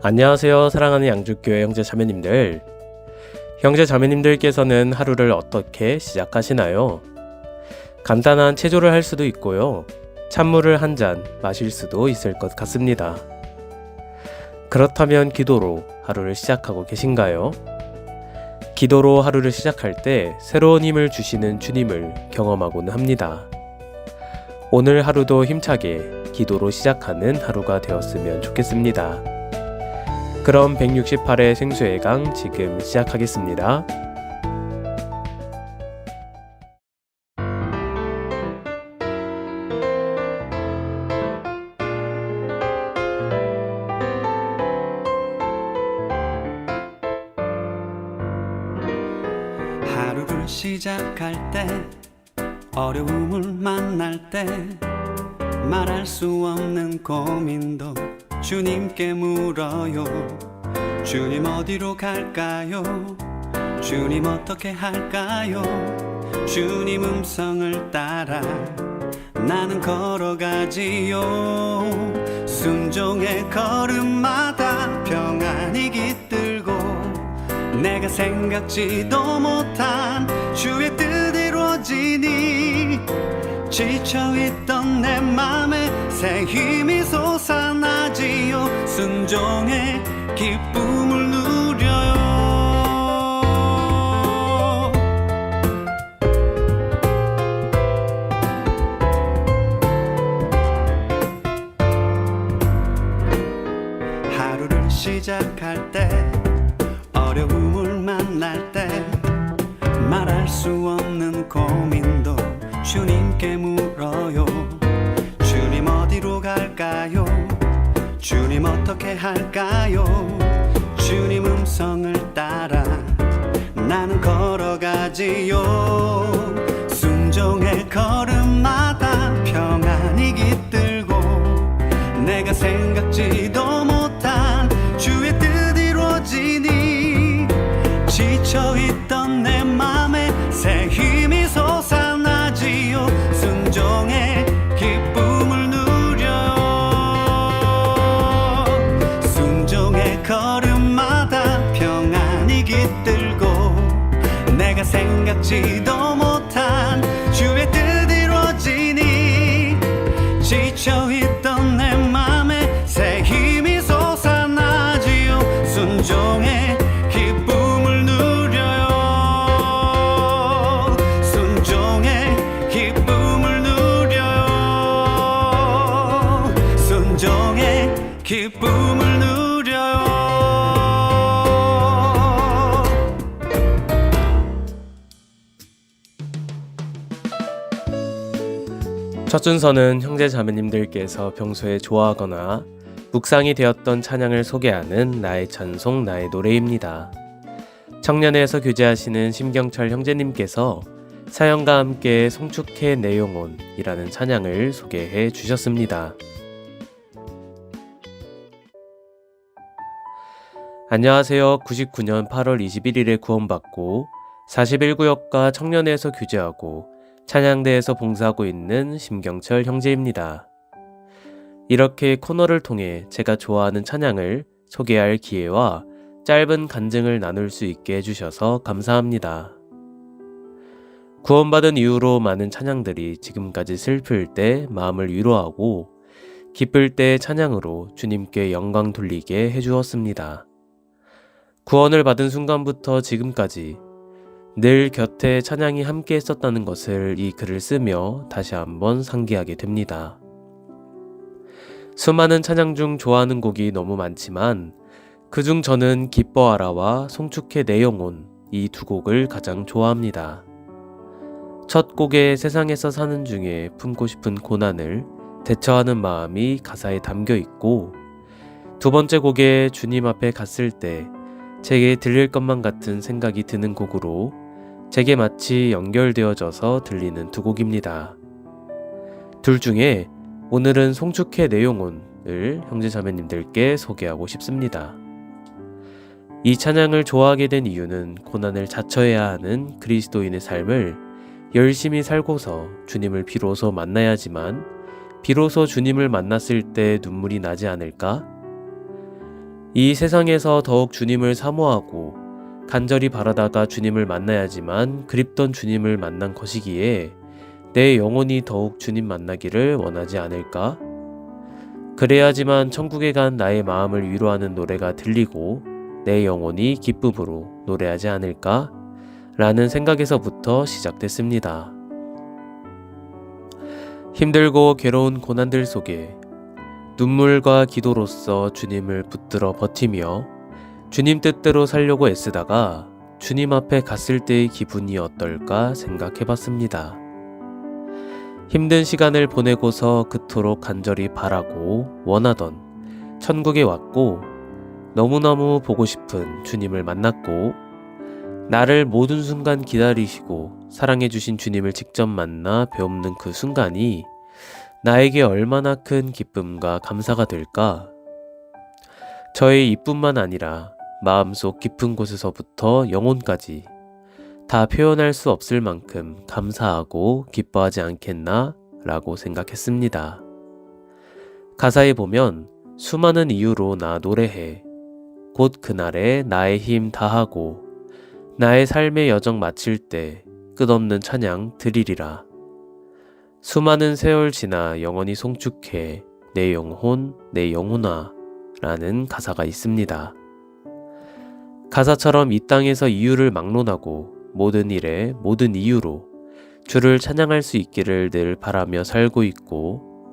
안녕하세요. 사랑하는 양주교회 형제 자매님들. 형제 자매님들께서는 하루를 어떻게 시작하시나요? 간단한 체조를 할 수도 있고요. 찬물을 한 잔 마실 수도 있을 것 같습니다. 그렇다면 기도로 하루를 시작하고 계신가요? 기도로 하루를 시작할 때 새로운 힘을 주시는 주님을 경험하고는 합니다. 오늘 하루도 힘차게 기도로 시작하는 하루가 되었으면 좋겠습니다. 그럼 168회 생수의 강 지금 시작하겠습니다. 하루를 시작할 때 어려움을 만날 때 말할 수 없는 고민도 주님께 물어요. 주님 어디로 갈까요? 주님 어떻게 할까요? 주님 음성을 따라 나는 걸어가지요. 순종의 걸음마다 평안이 깃들고 내가 생각지도 못한 주의 뜻 이루어지니 지쳐있던 내 맘에 새 힘이 솟아나지요. 순종의 기쁨을 누려요. 하루를 시작할 때 어려움을 만날 때 말할 수 없는 고민도 주님께 물어요. 주님 어디로 갈까요? 주님 어떻게 할까요? 주님 음성을 따라 나는 걸어가지요. 순종의 걸음마다 평안이 깃들고 내가 생각지도 못한 주의 뜻 이루어지니 지쳐있던 내 맘에 새 힘이 솟아나지요. 순종의 기쁨을 누려요. 순종의 걸음마다 평안이 깃들고 내가 생각지도 못한 주의 뜻 이루어지니 지쳐있던 내 맘에 새 힘이 솟아나지요. 순종의 기쁨을 누려요. 순종의 기쁨을 누려요. 순종의 기쁨을 누려요. 첫 순서는 형제 자매님들께서 평소에 좋아하거나 묵상이 되었던 찬양을 소개하는 나의 찬송 나의 노래입니다. 청년회에서 교제하시는 심경철 형제님께서 사연과 함께 송축해 내 영혼이라는 찬양을 소개해 주셨습니다. 안녕하세요. 99년 8월 21일에 구원받고 41구역과 청년회에서 교제하고 찬양대에서 봉사하고 있는 심경철 형제입니다. 이렇게 코너를 통해 제가 좋아하는 찬양을 소개할 기회와 짧은 간증을 나눌 수 있게 해주셔서 감사합니다. 구원받은 이후로 많은 찬양들이 지금까지 슬플 때 마음을 위로하고 기쁠 때 찬양으로 주님께 영광 돌리게 해주었습니다. 구원을 받은 순간부터 지금까지 늘 곁에 찬양이 함께 했었다는 것을 이 글을 쓰며 다시 한번 상기하게 됩니다. 수많은 찬양 중 좋아하는 곡이 너무 많지만 그중 저는 기뻐하라와 송축해 내 영혼 이 두 곡을 가장 좋아합니다. 첫 곡의 세상에서 사는 중에 품고 싶은 고난을 대처하는 마음이 가사에 담겨 있고 두 번째 곡의 주님 앞에 갔을 때 제게 들릴 것만 같은 생각이 드는 곡으로 제게 마치 연결되어져서 들리는 두 곡입니다. 둘 중에 오늘은 송축해 내 영혼을 형제자매님들께 소개하고 싶습니다. 이 찬양을 좋아하게 된 이유는 고난을 자처해야 하는 그리스도인의 삶을 열심히 살고서 주님을 비로소 만나야지만 비로소 주님을 만났을 때 눈물이 나지 않을까? 이 세상에서 더욱 주님을 사모하고 간절히 바라다가 주님을 만나야지만 그립던 주님을 만난 것이기에 내 영혼이 더욱 주님 만나기를 원하지 않을까? 그래야지만 천국에 간 나의 마음을 위로하는 노래가 들리고 내 영혼이 기쁨으로 노래하지 않을까? 라는 생각에서부터 시작됐습니다. 힘들고 괴로운 고난들 속에 눈물과 기도로써 주님을 붙들어 버티며 주님 뜻대로 살려고 애쓰다가 주님 앞에 갔을 때의 기분이 어떨까 생각해 봤습니다. 힘든 시간을 보내고서 그토록 간절히 바라고 원하던 천국에 왔고 너무너무 보고 싶은 주님을 만났고 나를 모든 순간 기다리시고 사랑해주신 주님을 직접 만나 배움는 그 순간이 나에게 얼마나 큰 기쁨과 감사가 될까? 저의 이뿐만 아니라 마음속 깊은 곳에서부터 영혼까지 다 표현할 수 없을 만큼 감사하고 기뻐하지 않겠나 라고 생각했습니다. 가사에 보면 수많은 이유로 나 노래해 곧 그날에 나의 힘 다하고 나의 삶의 여정 마칠 때 끝없는 찬양 드리리라. 수많은 세월 지나 영원히 송축해 내 영혼 내 영혼아 라는 가사가 있습니다. 가사처럼 이 땅에서 이유를 막론하고 모든 일에 모든 이유로 주를 찬양할 수 있기를 늘 바라며 살고 있고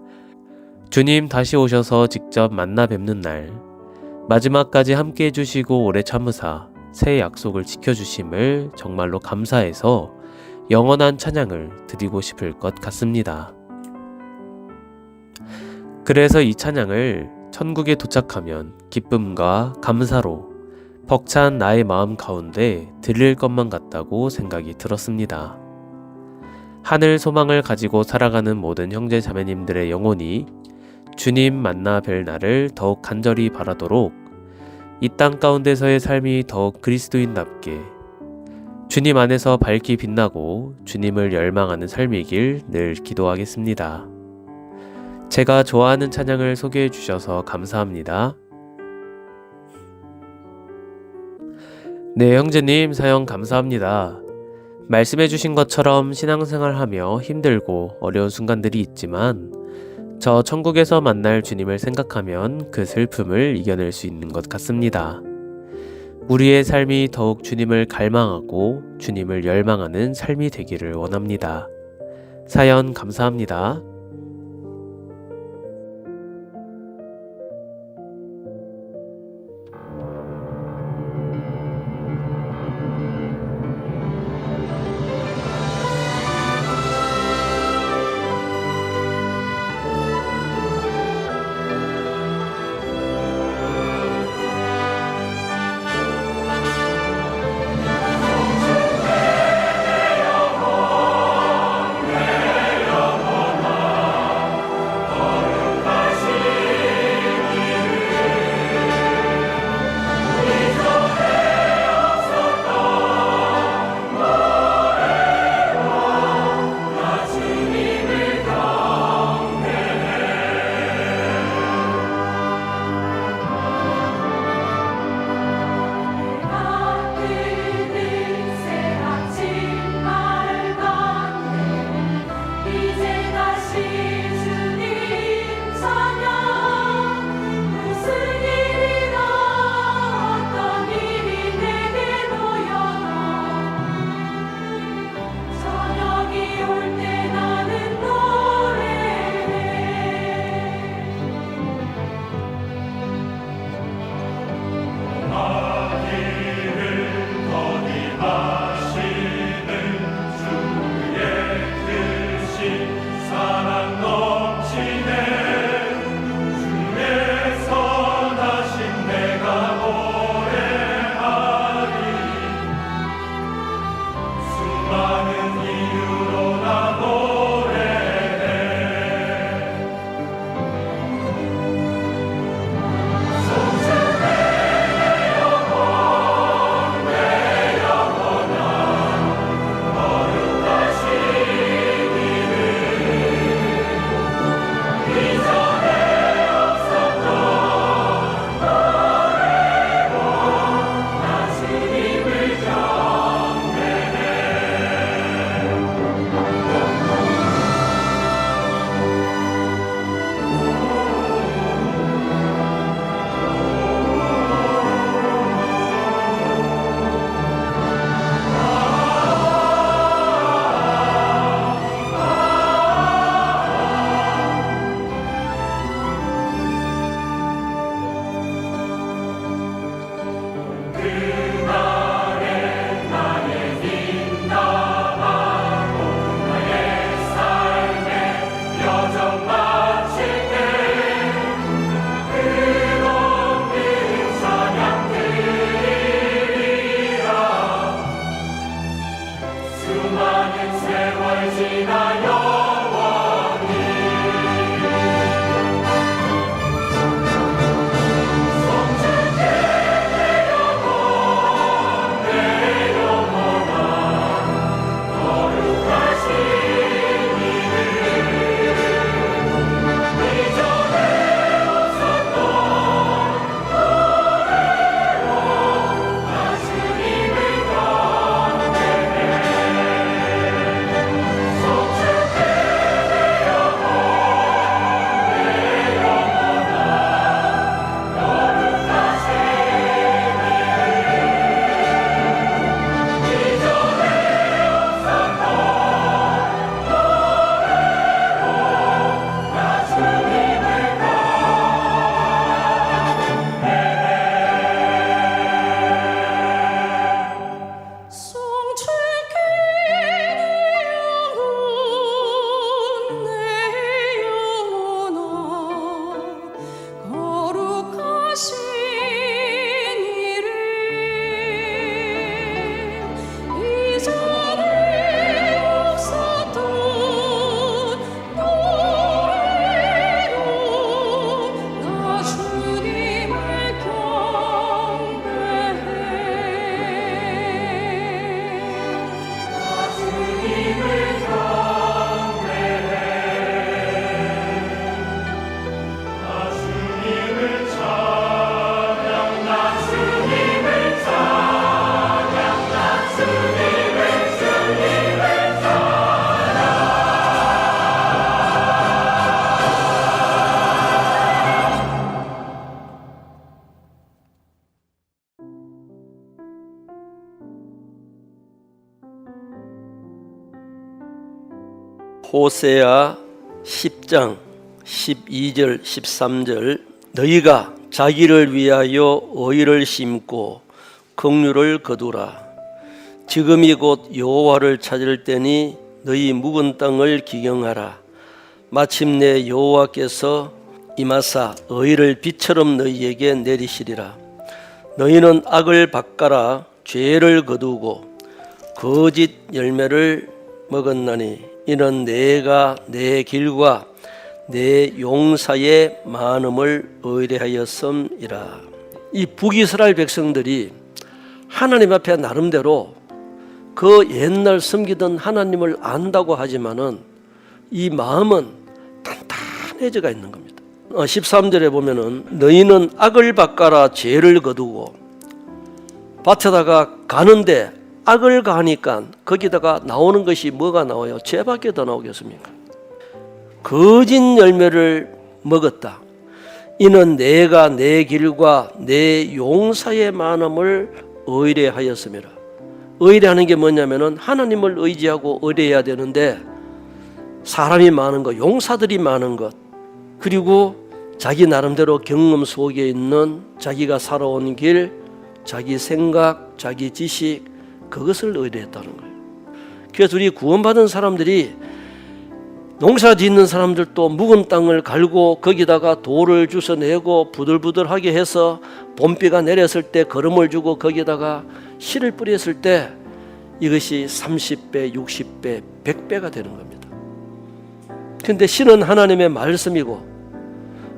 주님 다시 오셔서 직접 만나 뵙는 날 마지막까지 함께 해주시고 오래 참으사 새 약속을 지켜주심을 정말로 감사해서 영원한 찬양을 드리고 싶을 것 같습니다. 그래서 이 찬양을 천국에 도착하면 기쁨과 감사로 벅찬 나의 마음 가운데 들릴 것만 같다고 생각이 들었습니다. 하늘 소망을 가지고 살아가는 모든 형제 자매님들의 영혼이 주님 만나 뵐 날을 더욱 간절히 바라도록 이 땅 가운데서의 삶이 더욱 그리스도인답게 주님 안에서 밝게 빛나고 주님을 열망하는 삶이길 늘 기도하겠습니다. 제가 좋아하는 찬양을 소개해 주셔서 감사합니다. 네, 형제님 사연 감사합니다. 말씀해 주신 것처럼 신앙생활하며 힘들고 어려운 순간들이 있지만 저 천국에서 만날 주님을 생각하면 그 슬픔을 이겨낼 수 있는 것 같습니다. 우리의 삶이 더욱 주님을 갈망하고 주님을 열망하는 삶이 되기를 원합니다. 사연 감사합니다. 호세아 10장 12절 13절 너희가 자기를 위하여 의를 심고 긍휼을 거두라. 지금이 곧 여호와를 찾을 때니 너희 묵은 땅을 기경하라. 마침내 여호와께서 임하사 의를 비처럼 너희에게 내리시리라. 너희는 악을 바꿔라. 죄를 거두고 거짓 열매를 먹었나니 이는 내가 내 길과 내 용사의 많음을 의뢰하였음이라. 이 북이스라엘 백성들이 하나님 앞에 나름대로 그 옛날 섬기던 하나님을 안다고 하지만은 이 마음은 단단해져가 있는 겁니다. 13절에 보면은 너희는 악을 바꿔라. 죄를 거두고 밭에다가 가는데 악을 가하니까 거기다가 나오는 것이 뭐가 나와요? 죄밖에 더 나오겠습니까? 거짓 열매를 먹었다. 이는 내가 내 길과 내 용사의 많음을 의뢰하였음이라. 의뢰하는 게 뭐냐면은 하나님을 의지하고 의뢰해야 되는데 사람이 많은 것, 용사들이 많은 것, 그리고 자기 나름대로 경험 속에 있는 자기가 살아온 길, 자기 생각, 자기 지식, 그것을 의뢰했다는 거예요. 그래서 우리 구원받은 사람들이 농사 짓는 사람들도 묵은 땅을 갈고 거기다가 돌을 주워내고 부들부들하게 해서 봄비가 내렸을 때 거름을 주고 거기다가 씨를 뿌렸을 때 이것이 30배, 60배, 100배가 되는 겁니다. 그런데 씨는 하나님의 말씀이고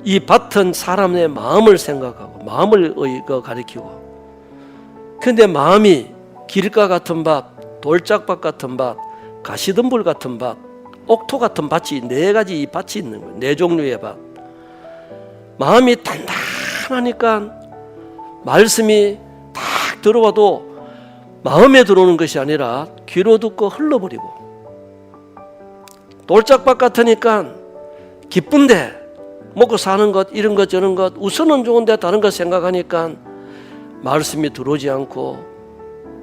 이 밭은 사람의 마음을 생각하고 마음을 가리키고, 그런데 마음이 길가 같은 밭, 돌짝밭 같은 밭, 가시덤불 같은 밭, 옥토 같은 밭이 네 가지 이 밭이 있는 거예요. 네 종류의 밭. 마음이 단단하니까 말씀이 딱 들어와도 마음에 들어오는 것이 아니라 귀로 듣고 흘러버리고, 돌짝밭 같으니까 기쁜데 먹고 사는 것, 이런 것 저런 것 우선은 좋은데 다른 것 생각하니까 말씀이 들어오지 않고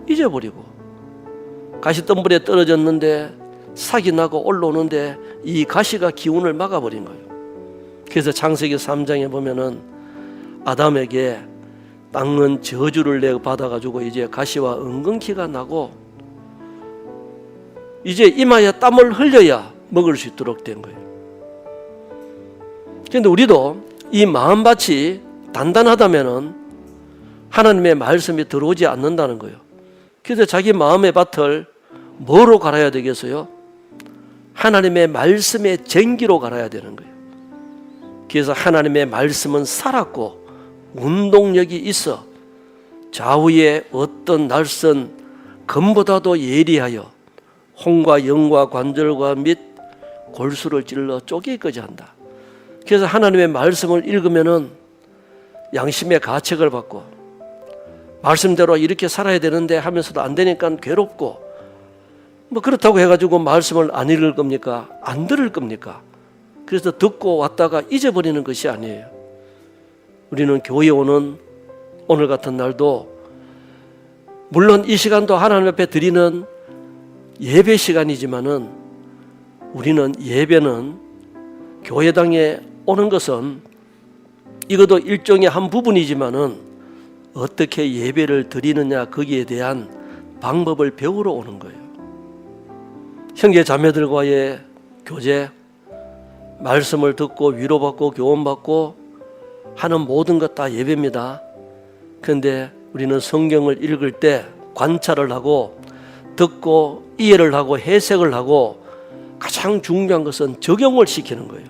잊어버리고, 가시덤불에 떨어졌는데 삭이 나고 올라오는데 이 가시가 기운을 막아버린 거예요. 그래서 창세기 3장에 보면은 아담에게 땅은 저주를 내 받아가지고 이제 가시와 은근키가 나고 이제 이마에 땀을 흘려야 먹을 수 있도록 된 거예요. 그런데 우리도 이 마음밭이 단단하다면은 하나님의 말씀이 들어오지 않는다는 거예요. 그래서 자기 마음의 밭을 뭐로 갈아야 되겠어요? 하나님의 말씀의 쟁기로 갈아야 되는 거예요. 그래서 하나님의 말씀은 살았고 운동력이 있어 좌우에 어떤 날선 검보다도 예리하여 혼과 영과 관절과 및 골수를 찔러 쪼개기까지 한다. 그래서 하나님의 말씀을 읽으면은 양심의 가책을 받고 말씀대로 이렇게 살아야 되는데 하면서도 안 되니까 괴롭고, 뭐 그렇다고 해가지고 말씀을 안 읽을 겁니까? 안 들을 겁니까? 그래서 듣고 왔다가 잊어버리는 것이 아니에요. 우리는 교회에 오는 오늘 같은 날도 물론 이 시간도 하나님 앞에 드리는 예배 시간이지만은 우리는 예배는 교회당에 오는 것은 이것도 일종의 한 부분이지만은 어떻게 예배를 드리느냐, 거기에 대한 방법을 배우러 오는 거예요. 형제 자매들과의 교제, 말씀을 듣고 위로받고 교훈받고 하는 모든 것 다 예배입니다. 그런데 우리는 성경을 읽을 때 관찰을 하고 듣고 이해를 하고 해석을 하고 가장 중요한 것은 적용을 시키는 거예요.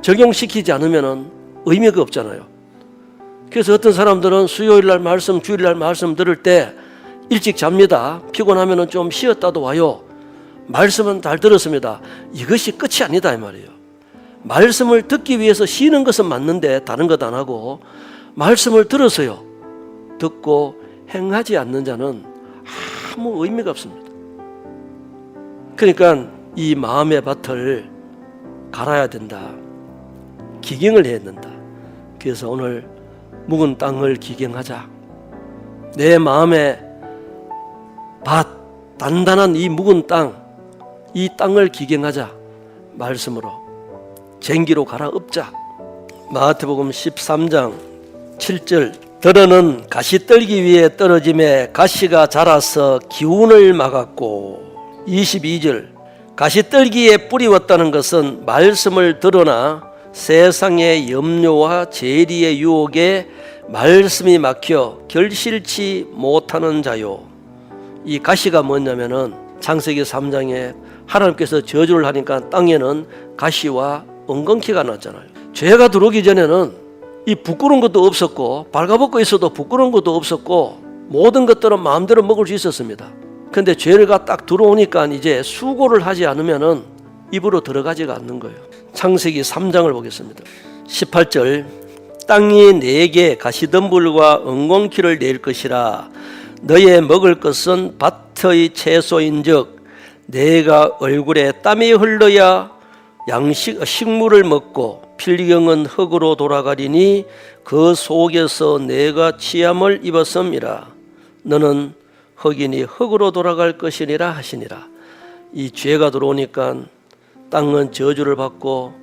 적용시키지 않으면 의미가 없잖아요. 그래서 어떤 사람들은 수요일 날 말씀, 주일 날 말씀 들을 때 일찍 잡니다. 피곤하면 좀 쉬었다도 와요. 말씀은 잘 들었습니다. 이것이 끝이 아니다 이 말이에요. 말씀을 듣기 위해서 쉬는 것은 맞는데 다른 것 안 하고 말씀을 들어서요, 듣고 행하지 않는 자는 아무 의미가 없습니다. 그러니까 이 마음의 밭을 갈아야 된다. 기경을 해야 된다. 그래서 오늘 묵은 땅을 기경하자. 내 마음의 밭, 단단한 이 묵은 땅, 이 땅을 기경하자. 말씀으로 쟁기로 갈아엎자. 마태복음 13장 7절 들어는 가시떨기 위에 떨어짐에 가시가 자라서 기운을 막았고 22절 가시떨기에 뿌리웠다는 것은 말씀을 들으나 세상의 염려와 재리의 유혹에 말씀이 막혀 결실치 못하는 자요. 이 가시가 뭐냐면은 창세기 3장에 하나님께서 저주를 하니까 땅에는 가시와 엉겅퀴가 났잖아요. 죄가 들어오기 전에는 이 부끄러운 것도 없었고 발가벗고 있어도 부끄러운 것도 없었고 모든 것들은 마음대로 먹을 수 있었습니다. 근데 죄가 딱 들어오니까 이제 수고를 하지 않으면은 입으로 들어가지가 않는 거예요. 창세기 3장을 보겠습니다. 18절 땅이 내게 가시덤불과 엉겅퀴를 낼 것이라 너의 먹을 것은 밭의 채소인즉 내가 얼굴에 땀이 흘러야 식물을 먹고 필경은 흙으로 돌아가리니 그 속에서 내가 취함을 입었음이라. 너는 흙이니 흙으로 돌아갈 것이니라 하시니라. 이 죄가 들어오니까 땅은 저주를 받고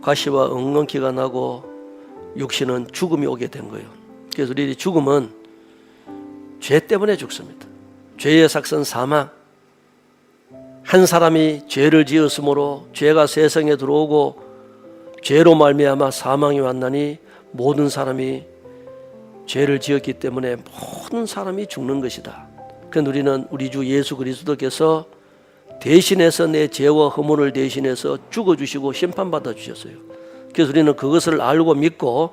가시와 엉겅퀴가 나고 육신은 죽음이 오게 된 거예요. 그래서 우리 죽음은 죄 때문에 죽습니다. 죄의 삭선 사망. 한 사람이 죄를 지었으므로 죄가 세상에 들어오고 죄로 말미암아 사망이 왔나니 모든 사람이 죄를 지었기 때문에 모든 사람이 죽는 것이다. 그런데 우리는 우리 주 예수 그리스도께서 대신해서 내 죄와 허물을 대신해서 죽어주시고 심판받아 주셨어요. 그래서 우리는 그것을 알고 믿고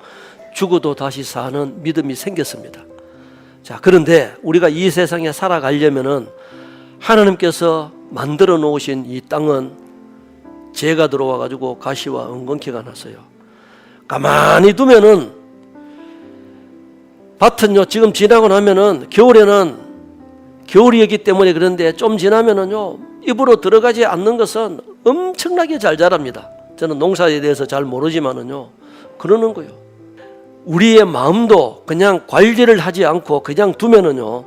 죽어도 다시 사는 믿음이 생겼습니다. 자, 그런데 우리가 이 세상에 살아가려면은 하나님께서 만들어 놓으신 이 땅은 죄가 들어와 가지고 가시와 엉겅퀴가 났어요. 가만히 두면은 밭은요 지금 지나고 나면은 겨울에는 겨울이었기 때문에 그런데 좀 지나면은요 입으로 들어가지 않는 것은 엄청나게 잘 자랍니다. 저는 농사에 대해서 잘 모르지만은요 그러는 거예요. 우리의 마음도 그냥 관리를 하지 않고 그냥 두면은요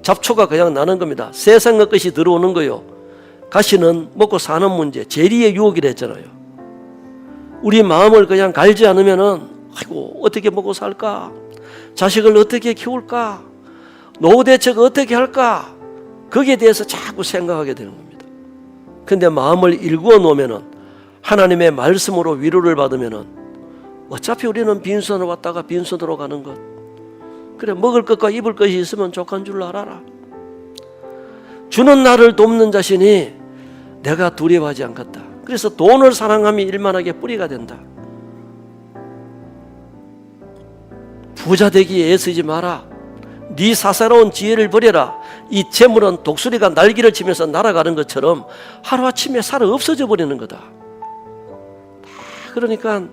잡초가 그냥 나는 겁니다. 세상의 것이 들어오는 거예요. 가시는 먹고 사는 문제, 재리의 유혹이라 했잖아요. 우리 마음을 그냥 갈지 않으면은 아이고 어떻게 먹고 살까? 자식을 어떻게 키울까? 노후 대책 어떻게 할까? 거기에 대해서 자꾸 생각하게 되는 겁니다. 근데 마음을 일구어 놓으면은 하나님의 말씀으로 위로를 받으면은 어차피 우리는 빈손으로 왔다가 빈손으로 가는 것. 그래 먹을 것과 입을 것이 있으면 족한 줄 알아라. 주는 나를 돕는 자신이 내가 두려워하지 않겠다. 그래서 돈을 사랑함이 일만하게 뿌리가 된다. 부자 되기에 애쓰지 마라. 네 사사로운 지혜를 버려라. 이 재물은 독수리가 날개를 치면서 날아가는 것처럼 하루아침에 살아 없어져 버리는 거다. 그러니까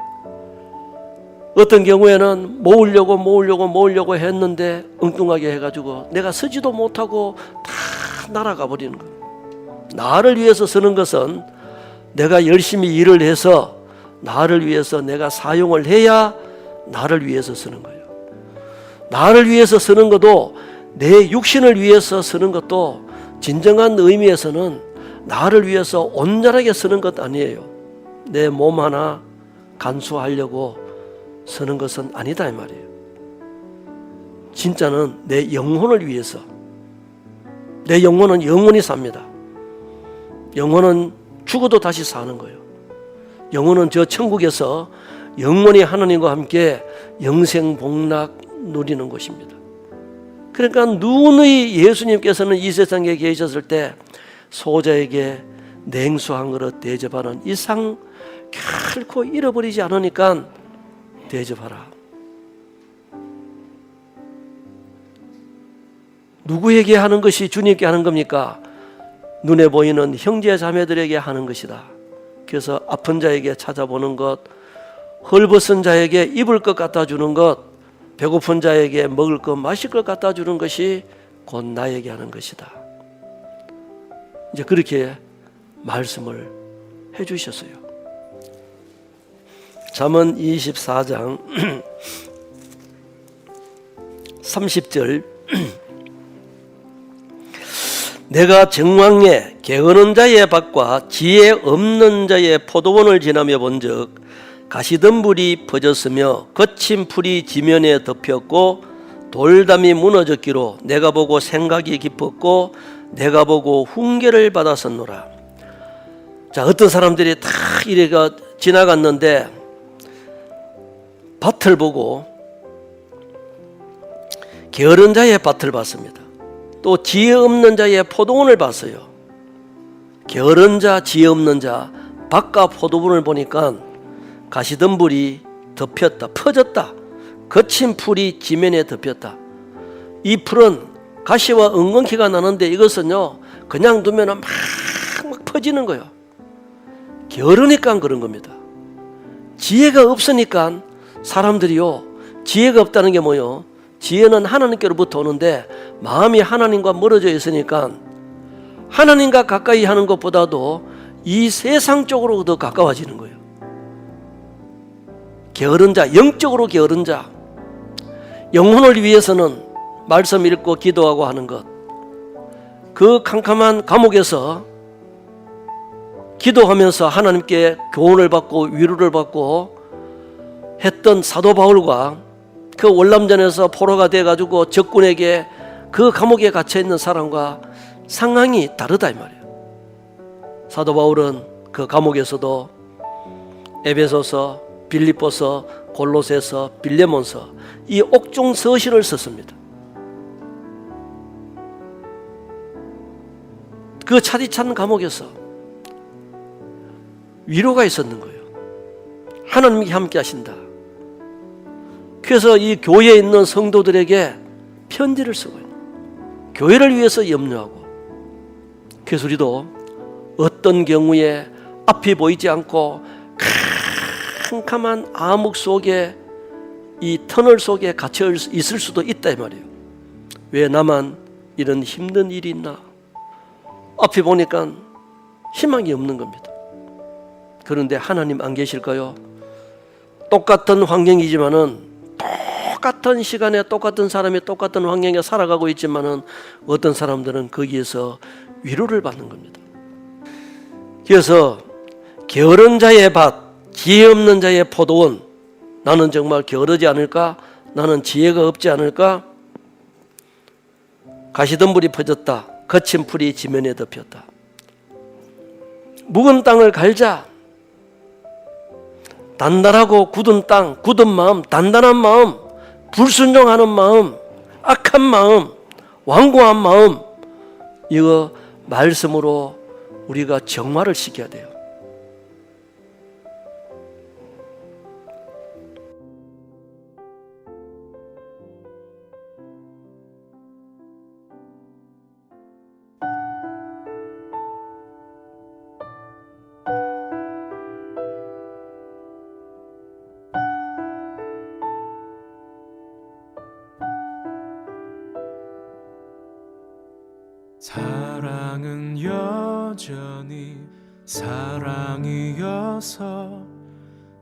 어떤 경우에는 모으려고 했는데 엉뚱하게 해가지고 내가 서지도 못하고 다 날아가 버리는 거예요. 나를 위해서 쓰는 것은 내가 열심히 일을 해서 나를 위해서 내가 사용을 해야 나를 위해서 쓰는 거예요. 나를 위해서 쓰는 것도 내 육신을 위해서 쓰는 것도 진정한 의미에서는 나를 위해서 온전하게 쓰는 것 아니에요. 내 몸 하나 간수하려고 쓰는 것은 아니다 이 말이에요. 진짜는 내 영혼을 위해서. 내 영혼은 영원히 삽니다. 영혼은 죽어도 다시 사는 거예요. 영혼은 저 천국에서 영원히 하나님과 함께 영생복락 누리는 것입니다. 그러니까 누누이 예수님께서는 이 세상에 계셨을 때 소자에게 냉수 한 그릇 대접하는 이상 결코 잃어버리지 않으니까 대접하라. 누구에게 하는 것이 주님께 하는 겁니까? 눈에 보이는 형제 자매들에게 하는 것이다. 그래서 아픈 자에게 찾아보는 것, 헐벗은 자에게 입을 것 갖다 주는 것, 배고픈 자에게 먹을 것 마실 것 갖다 주는 것이 곧 나에게 하는 것이다. 이제 그렇게 말씀을 해주셨어요. 잠언 24장 30절 내가 정왕에 게으른 자의 밭과 지혜 없는 자의 포도원을 지나며 본즉 가시덤불이 퍼졌으며 거친 풀이 지면에 덮였고 돌담이 무너졌기로 내가 보고 생각이 깊었고 내가 보고 훈계를 받았었노라. 자, 어떤 사람들이 다 이래가 지나갔는데 밭을 보고 게으른 자의 밭을 봤습니다. 또 지혜 없는 자의 포도원을 봤어요. 게으른 자, 지혜 없는 자, 밭과 포도원을 보니까 가시덤불이 덮였다, 퍼졌다. 거친 풀이 지면에 덮였다. 이 풀은 가시와 엉겅퀴가 나는데 이것은요 그냥 두면 막 퍼지는 거예요. 게으르니까 그런 겁니다. 지혜가 없으니까 사람들이요, 지혜가 없다는 게 뭐요? 지혜는 하나님께로부터 오는데 마음이 하나님과 멀어져 있으니까 하나님과 가까이 하는 것보다도 이 세상 쪽으로 더 가까워지는 거예요. 게으른 자, 영적으로 게으른 자, 영혼을 위해서는 말씀 읽고 기도하고 하는 것, 그 캄캄한 감옥에서 기도하면서 하나님께 교훈을 받고 위로를 받고 했던 사도 바울과 그 월남전에서 포로가 돼가지고 적군에게 그 감옥에 갇혀있는 사람과 상황이 다르다 이 말이에요. 사도 바울은 그 감옥에서도 에베소서, 빌립보서, 골로새서, 빌레몬서 이 옥중 서신을 썼습니다. 그 차디찬 감옥에서 위로가 있었는 거예요. 하나님이 함께 하신다. 그래서 이 교회에 있는 성도들에게 편지를 쓰고 있는 거예요. 교회를 위해서 염려하고. 그래서 우리도 어떤 경우에 앞이 보이지 않고 캄캄한 암흑 속에 이 터널 속에 갇혀 있을 수도 있다 이 말이에요. 왜 나만 이런 힘든 일이 있나? 앞이 보니까 희망이 없는 겁니다. 그런데 하나님 안 계실까요? 똑같은 환경이지만은 똑같은 시간에 똑같은 사람이 똑같은 환경에 살아가고 있지만은 어떤 사람들은 거기에서 위로를 받는 겁니다. 그래서 게으른 자의 밭, 지혜 없는 자의 포도원, 나는 정말 게으르지 않을까? 나는 지혜가 없지 않을까? 가시덤불이 퍼졌다. 거친 풀이 지면에 덮였다. 묵은 땅을 갈자. 단단하고 굳은 땅, 굳은 마음, 단단한 마음, 불순종하는 마음, 악한 마음, 완고한 마음, 이거 말씀으로 우리가 정화를 시켜야 돼요. 사랑은 여전히 사랑이어서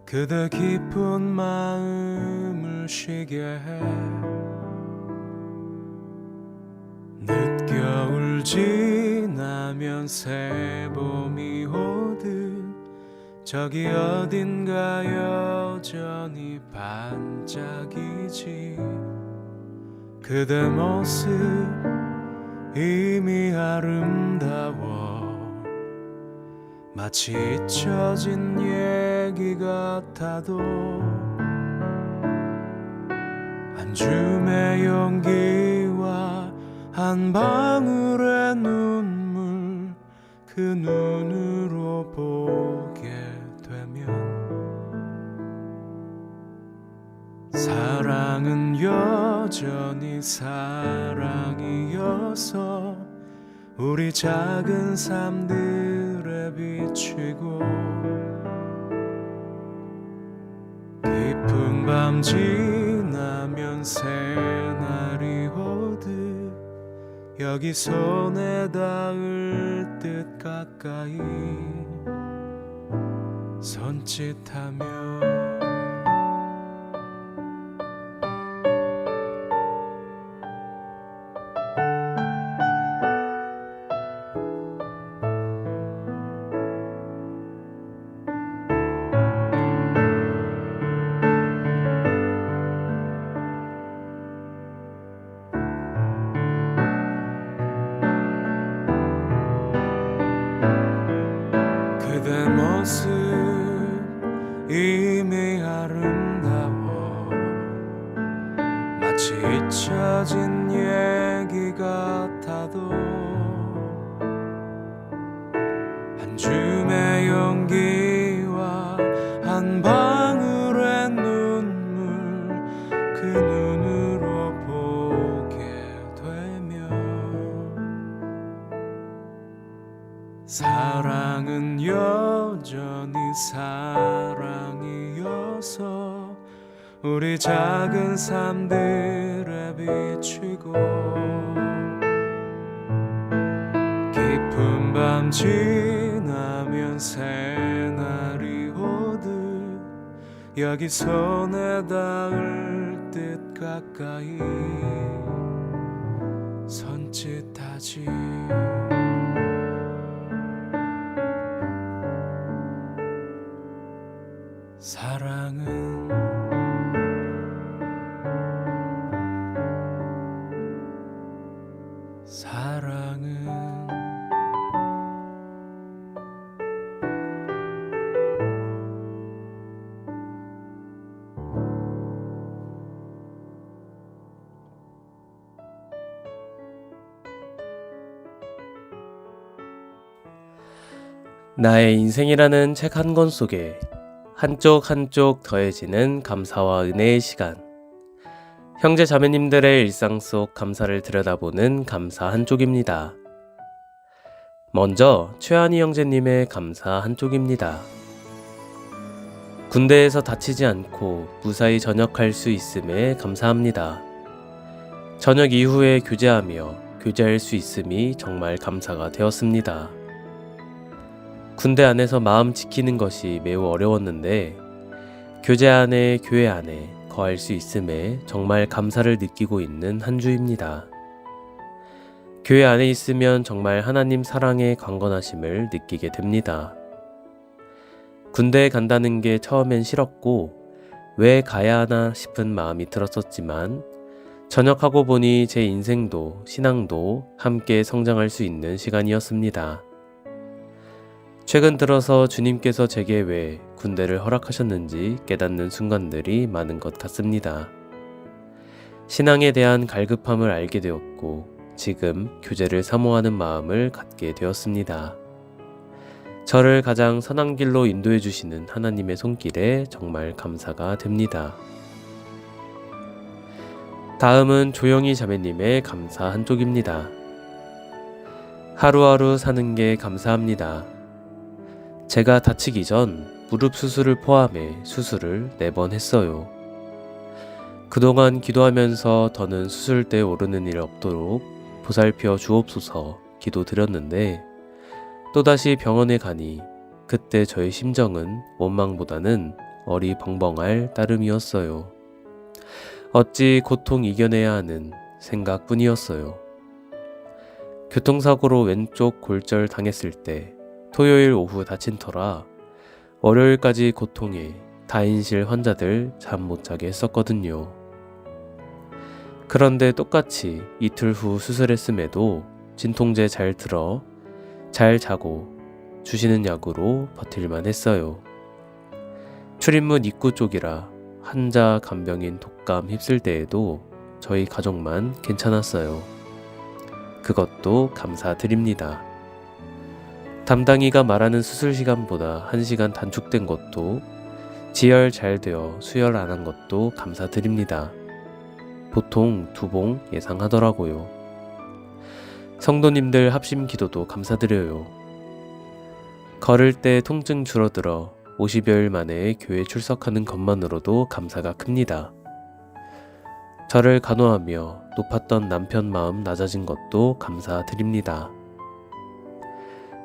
그대 깊은 마음을 쉬게 해. 늦겨울 지나면 새봄이 오듯 저기 어딘가 여전히 반짝이지. 그대 모습 이미 아름다워 마치 잊혀진 얘기 같아도 한 줌의 용기와 한 방울의 눈물 그 눈으로 보게 되면 사랑은 여전히 사랑이어서 우리 작은 삶들에 비치고 깊은 밤 지나면 새날이 오듯 여기 손에 닿을 듯 가까이 손짓하며 아름다워 마치 잊혀진 얘기 같아도 한 줌의 용기와 한 방울의 눈물 그 눈으로 보게 되면 사랑은 여전히 사랑이어서 우리 작은 삶들에 비추고 깊은 밤 지나면 새날이 오듯 여기 손에 닿을 듯 가까이 손짓하지. 사랑은 나의 인생이라는 책 한 권 속에 한쪽 한쪽 더해지는 감사와 은혜의 시간. 형제 자매님들의 일상 속 감사를 들여다보는 감사 한쪽입니다. 먼저 최한희 형제님의 감사 한쪽입니다. 군대에서 다치지 않고 무사히 전역할 수 있음에 감사합니다. 전역 이후에 교제하며 교제할 수 있음이 정말 감사가 되었습니다. 군대 안에서 마음 지키는 것이 매우 어려웠는데 교제 안에 교회 안에 거할 수 있음에 정말 감사를 느끼고 있는 한 주입니다. 교회 안에 있으면 정말 하나님 사랑의 강건하심을 느끼게 됩니다. 군대에 간다는 게 처음엔 싫었고 왜 가야 하나 싶은 마음이 들었었지만 전역하고 보니 제 인생도 신앙도 함께 성장할 수 있는 시간이었습니다. 최근 들어서 주님께서 제게 왜 군대를 허락하셨는지 깨닫는 순간들이 많은 것 같습니다. 신앙에 대한 갈급함을 알게 되었고 지금 교제를 사모하는 마음을 갖게 되었습니다. 저를 가장 선한 길로 인도해 주시는 하나님의 손길에 정말 감사가 됩니다. 다음은 조영희 자매님의 감사 한쪽입니다. 하루하루 사는 게 감사합니다. 제가 다치기 전 무릎 수술을 포함해 수술을 4번 했어요. 그동안 기도하면서 더는 수술대에 오르는 일 없도록 보살펴 주옵소서 기도드렸는데 또다시 병원에 가니 그때 저의 심정은 원망보다는 어리벙벙할 따름이었어요. 어찌 고통 이겨내야 하는 생각뿐이었어요. 교통사고로 왼쪽 골절 당했을 때 토요일 오후 다친 터라 월요일까지 고통에 다인실 환자들 잠 못 자게 했었거든요. 그런데 똑같이 이틀 후 수술했음에도 진통제 잘 들어 잘 자고 주시는 약으로 버틸만 했어요. 출입문 입구 쪽이라 환자 간병인 독감 휩쓸 때에도 저희 가족만 괜찮았어요. 그것도 감사드립니다. 담당이가 말하는 수술 시간보다 1시간 단축된 것도 지혈 잘 되어 수혈 안 한 것도 감사드립니다. 보통 2봉 예상하더라고요. 성도님들 합심 기도도 감사드려요. 걸을 때 통증 줄어들어 50여일 만에 교회 출석하는 것만으로도 감사가 큽니다. 저를 간호하며 높았던 남편 마음 낮아진 것도 감사드립니다.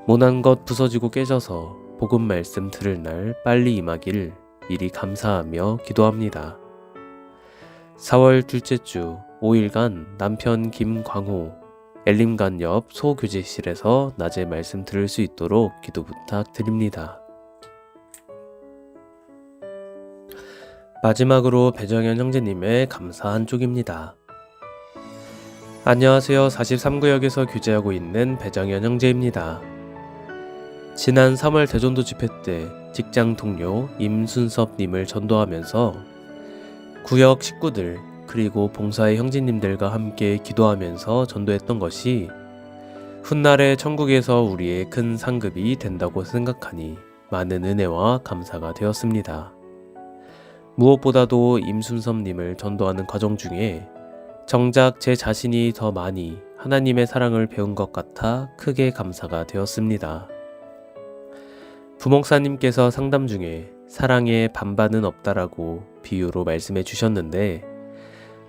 모난 것 부서지고 깨져서 복음 말씀 들을 날 빨리 임하길 미리 감사하며 기도합니다. 4월 둘째 주 5일간 남편 김광호 엘림관 옆 소교제실에서 낮에 말씀 들을 수 있도록 기도 부탁드립니다. 마지막으로 배정현 형제님의 감사 한쪽입니다. 안녕하세요. 43구역에서 교제하고 있는 배정현 형제입니다. 지난 3월 대전도 집회 때 직장 동료 임순섭님을 전도하면서 구역 식구들 그리고 봉사의 형제님들과 함께 기도하면서 전도했던 것이 훗날에 천국에서 우리의 큰 상급이 된다고 생각하니 많은 은혜와 감사가 되었습니다. 무엇보다도 임순섭님을 전도하는 과정 중에 정작 제 자신이 더 많이 하나님의 사랑을 배운 것 같아 크게 감사가 되었습니다. 부목사님께서 상담 중에 사랑에 반반은 없다라고 비유로 말씀해 주셨는데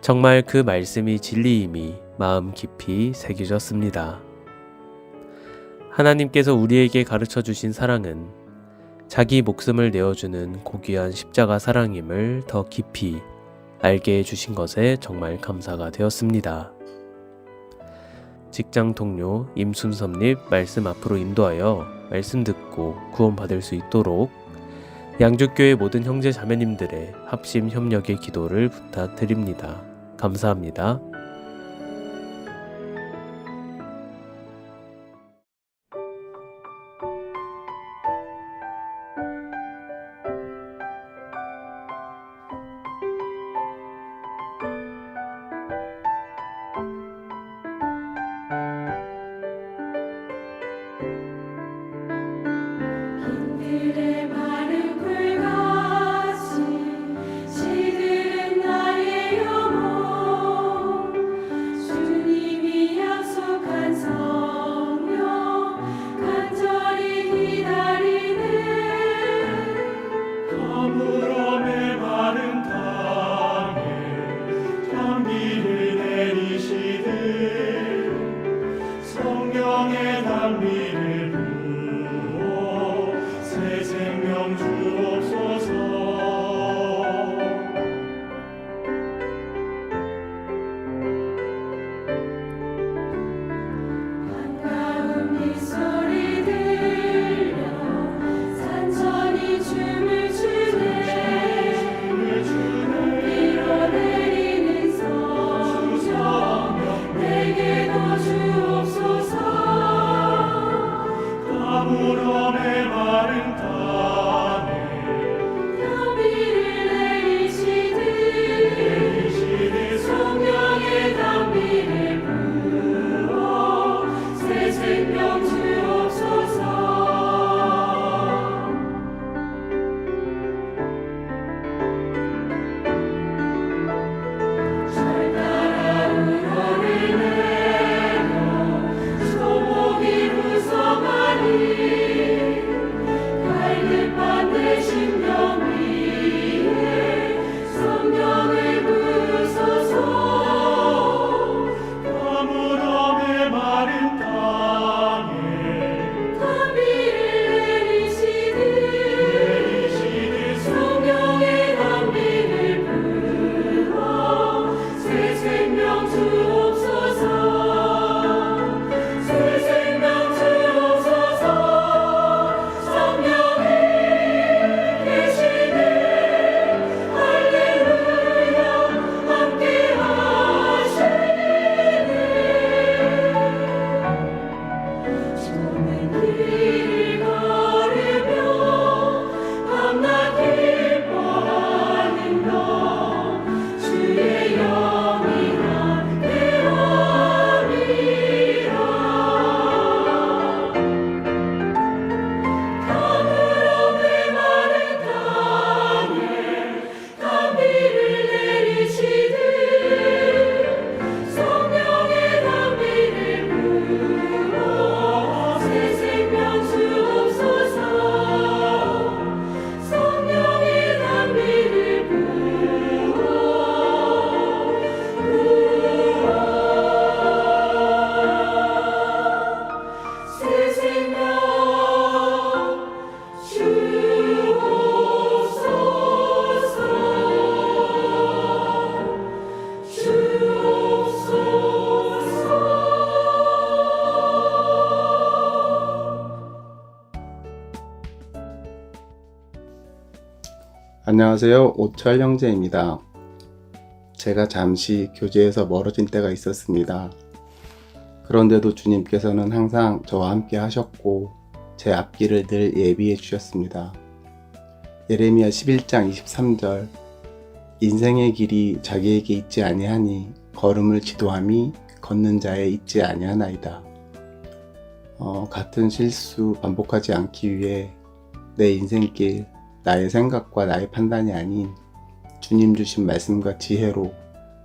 정말 그 말씀이 진리임이 마음 깊이 새겨졌습니다. 하나님께서 우리에게 가르쳐 주신 사랑은 자기 목숨을 내어주는 고귀한 십자가 사랑임을 더 깊이 알게 해주신 것에 정말 감사가 되었습니다. 직장 동료 임순섭님 말씀 앞으로 인도하여 말씀 듣고 구원받을 수 있도록 양주교회 모든 형제 자매님들의 합심 협력의 기도를 부탁드립니다. 감사합니다. 길들의 마른 풀같이 시들은 나의 영혼 주님이 약속한 성령 간절히 기다리네 가물음의 마른 땅에 단비를 내리시되 성령의 단비를 부어 새 생명 주옵소서. 반가운 빗소리 들려 산천이 춤을 추네 위로 내리는 성령 내게도 주옵소서 가물음의 마른 땅에 단비를 내리시듯 성령의 단비를 부어 새 생명 주옵소서 절 따라 우러를 내려 소목이 무성하니 갈급한 내 심령 위에 성령을 부으소서 가물음의 마른 땅에 단비를 내리시듯 성령의 단비를 부어 새 생명 주옵소서 새 생명 주옵소서 성령이 계시네 할렐루야 함께 하시네 좁은 길을 걸으며 밤낮 기뻐하는 너 주의 영이 함께하리라 가물음의 마른 땅에 단비를 내리시듯 성령의 단비를 부어 새 생명 주옵소서 성령의 단비를 부어 새 생명 안녕하세요. 오철 형제입니다. 제가 잠시 교제에서 멀어진 때가 있었습니다. 그런데도 주님께서는 항상 저와 함께 하셨고 제 앞길을 늘 예비해 주셨습니다. 예레미야 11장 23절 인생의 길이 자기에게 있지 아니하니 걸음을 지도함이 걷는 자에 있지 아니하나이다. 같은 실수 반복하지 않기 위해 내 인생길, 나의 생각과 나의 판단이 아닌 주님 주신 말씀과 지혜로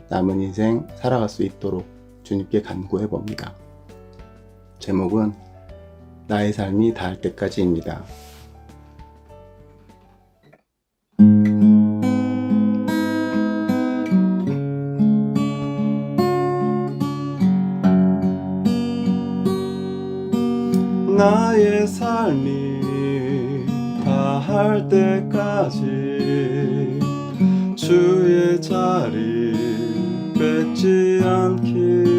남은 인생 살아갈 수 있도록 주님께 간구해 봅니다. 제목은 나의 삶이 닿을 때까지입니다. 나의 삶이 다할 때까지 주의 자리 뺏지 않길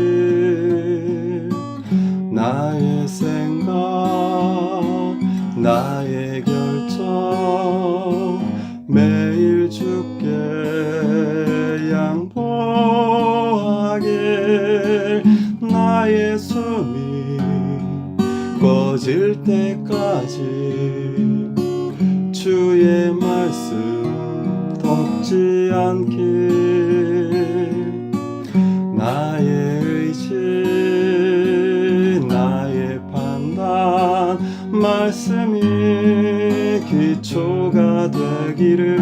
나의 생각 나의 결정 매일 주께 양보하길 나의 숨이 꺼질 때까지 주의 말씀 덮지 않길 나의 의지 나의 판단 말씀이 기초가 되기를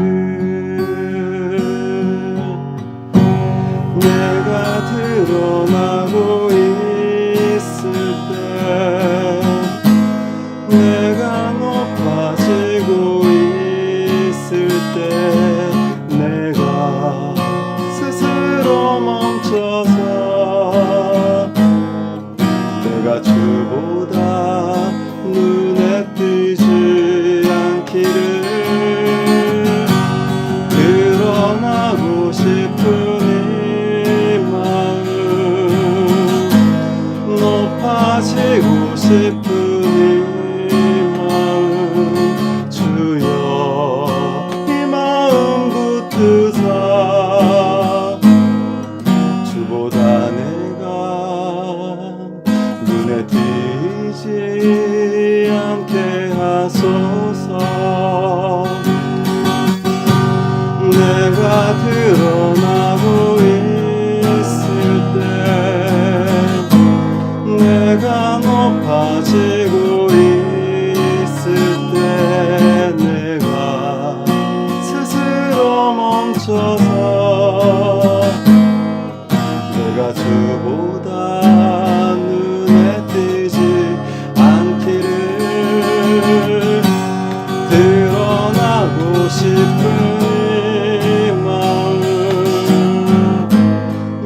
내가 드러나고 있을 때 내가 높아지고 있을 때 내가 스스로 멈춰서 내가 주보다 눈에 띄지 않기를 드러나고 싶은 이 마음 높아지고 싶은 이 마음 주여 이 마음 붙드사 주보다 내가 눈에 띄지 않게 하소서 내가 드러나고 있을 때 내가 높아지고 있을 때 내가 스스로 멈춰서 내가 주보다 눈에 띄지 않기를 드러나고 싶은 이 마음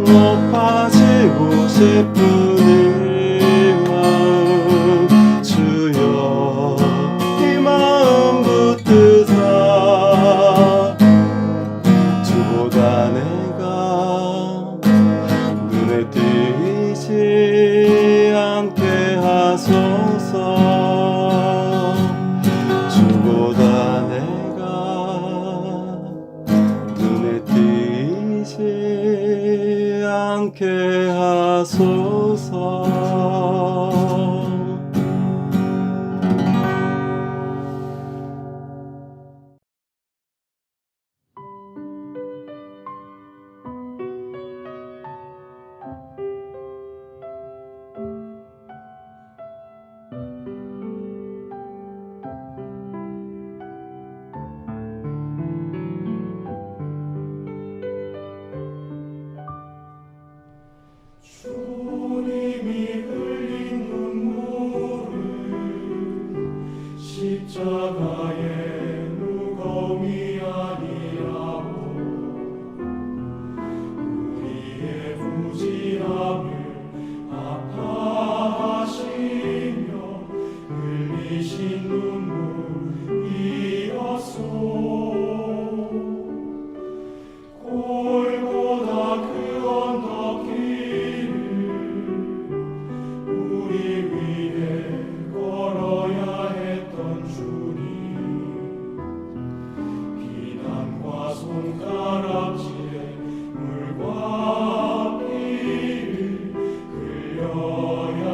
높아지고 싶은 이 마음 주여 이 마음 붙드사 주보다 내가 눈에 띄지 않게 하소서 주보다 내가 눈에 띄지 않게 하소서 주님이 흘린 눈물은 십자가의 무거움이 아니라고 우리의 부진함을 아파하시며 흘리신 눈물이었소 골고다 그 언덕 길을 우리 위해 걸어야 했던 주님 비난과 손가락질에 물과 피를 흘려야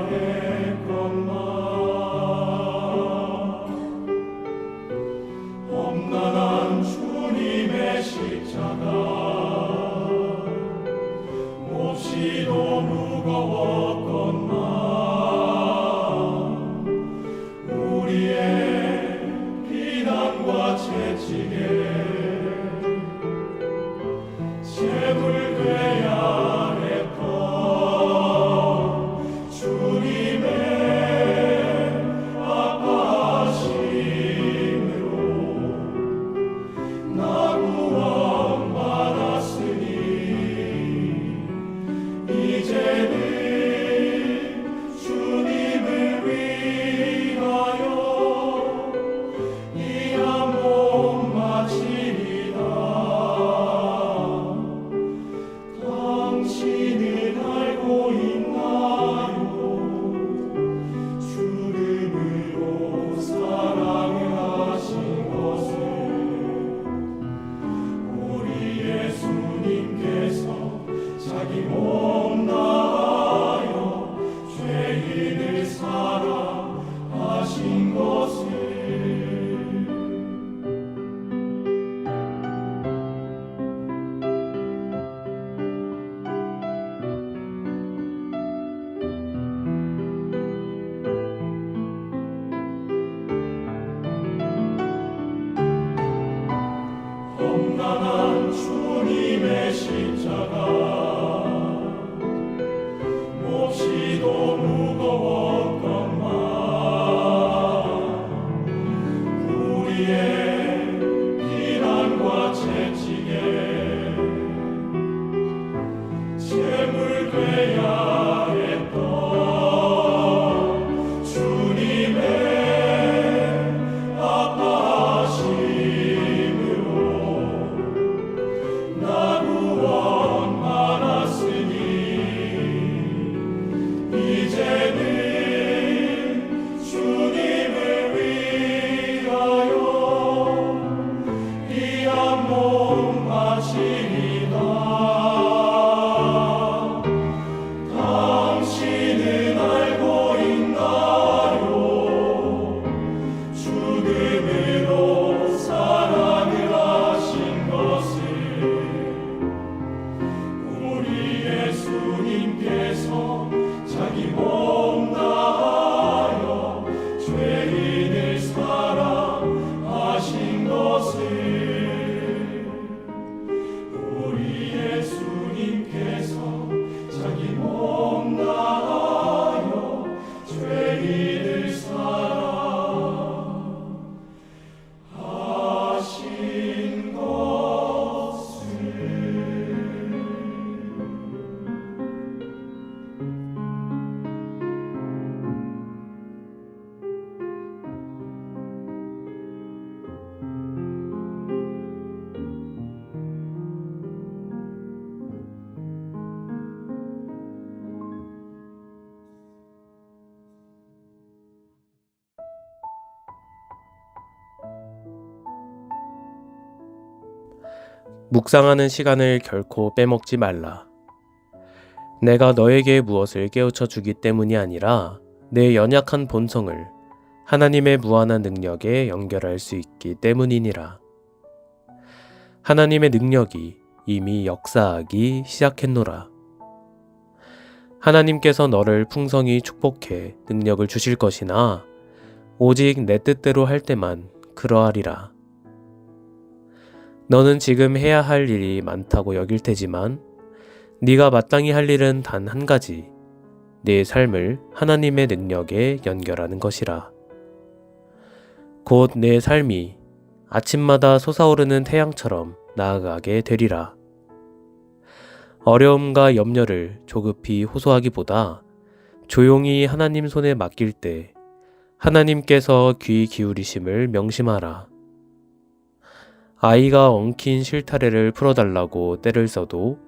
했건만 십자가 몹시도 무거웠건만 우리의 비난과 채찍에 제물되야 했던 주님의 아파하심으로 나 구원받았으니 이제는 주님을 위하여 이 한 몸 바치리다. 당신은 알고 있나요? 주름으로 사랑을 하신 것을 우리 예수님께서 자기 몸 다하여 죄인을 사랑하신 것을 험난한 주님의 십자가 몹시도 무거웠건만 우리의 비난과 채찍에 제물되야 했던 주님의 아파하심으로 나 구원받았으니 이제는 주님을 위하여 이 한 몸 바치리다. 당신은 알고 있나요? 죽음으로 사랑을 하신 것을 우리 예수님께서 자기 몸 다하여 죄인을 사랑하신 것을 우리 예수님께서 자기 몸 다하여 죄인을 사랑하신 것을 묵상하는 시간을 결코 빼먹지 말라. 내가 너에게 무엇을 깨우쳐 주기 때문이 아니라 내 연약한 본성을 하나님의 무한한 능력에 연결할 수 있기 때문이니라. 하나님의 능력이 이미 역사하기 시작했노라. 하나님께서 너를 풍성히 축복해 능력을 주실 것이나 오직 내 뜻대로 할 때만 그러하리라. 너는 지금 해야 할 일이 많다고 여길 테지만 네가 마땅히 할 일은 단 한 가지, 네 삶을 하나님의 능력에 연결하는 것이라. 곧 내 삶이 아침마다 솟아오르는 태양처럼 나아가게 되리라. 어려움과 염려를 조급히 호소하기보다 조용히 하나님 손에 맡길 때 하나님께서 귀 기울이심을 명심하라. 아이가 엉킨 실타래를 풀어달라고 때를 써도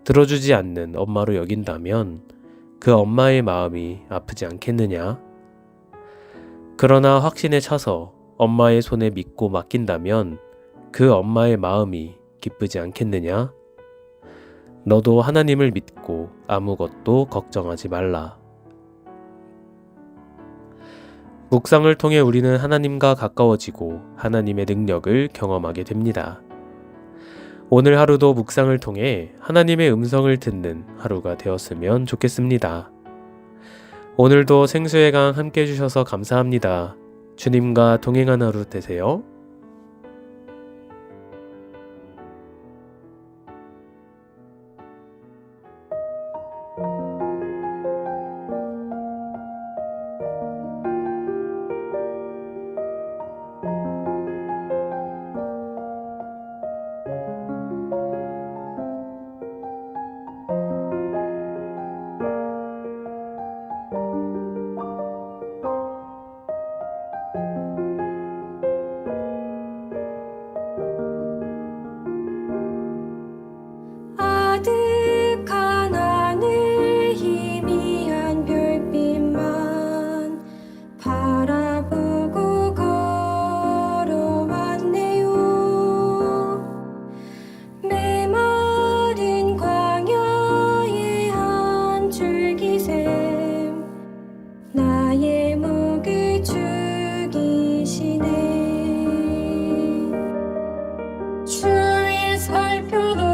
들어주지 않는 엄마로 여긴다면 그 엄마의 마음이 아프지 않겠느냐? 그러나 확신에 차서 엄마의 손에 믿고 맡긴다면 그 엄마의 마음이 기쁘지 않겠느냐? 너도 하나님을 믿고 아무것도 걱정하지 말라. 묵상을 통해 우리는 하나님과 가까워지고 하나님의 능력을 경험하게 됩니다. 오늘 하루도 묵상을 통해 하나님의 음성을 듣는 하루가 되었으면 좋겠습니다. 오늘도 생수의 강 함께 해주셔서 감사합니다. 주님과 동행한 하루 되세요. 아득한 하늘 희미한 별빛만 바라보고 걸어왔네요. 메마른 광야의 한 줄기샘 나의 목을 죽이시네. 주위 살펴도